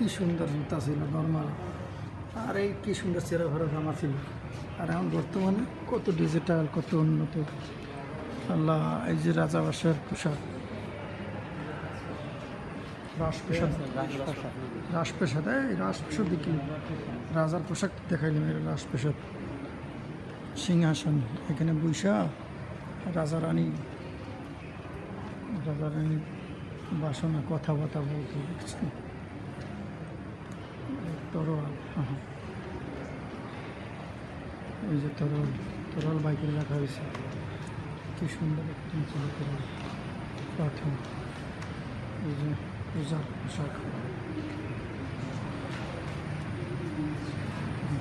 কি সুন্দর জুতা ছিল নর্মাল, আর এই কি সুন্দর চেরা ভরা জামা ছিল। আর এখন বর্তমানে কত ডিজিটাল, কত উন্নত। আল্লাহ, এই যে রাজাবাসার পোশাক, রাজপ্রাসাদ, রাজপ্রাসাদ, এই রাজপ্রাসাদ কি রাজার পোশাক দেখাইলাম, এটা রাজপ্রাসাদ। সিংহাসন, এখানে বৈশা রাজা রানী বাসনা কথাবার্তা বলতে দেখছেন। তরোয়াল, এই যে তরোয়াল বাইকে রাখা হয়েছে, কি সুন্দর একটি ছিল তরোয়াল পাথর। এই যে পূজার পোশাক,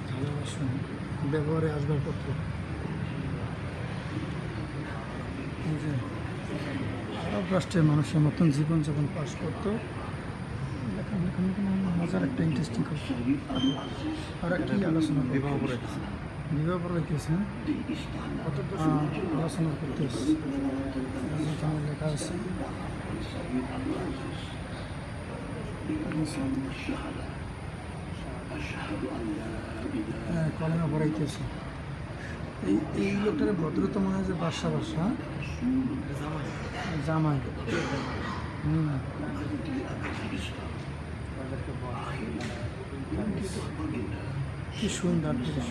থালা বাসন, ব্যবহারে আসবাবপত্র। এই যে আরব রাষ্ট্রের মানুষের মতন জীবনযাপন পাস করতো। মজার একটা ইন্টারেস্টিং কথা। আর কি আলোচনা বিবাহ পড়াইতেছে না, আলোচনা করতেছে। যেখানে লেখা আছে কলেমা পড়াইতেছে। এই লোকটার ভদ্রতা মনে হয় যে বাসা জামাই। কি সুন্দর দৃশ্য।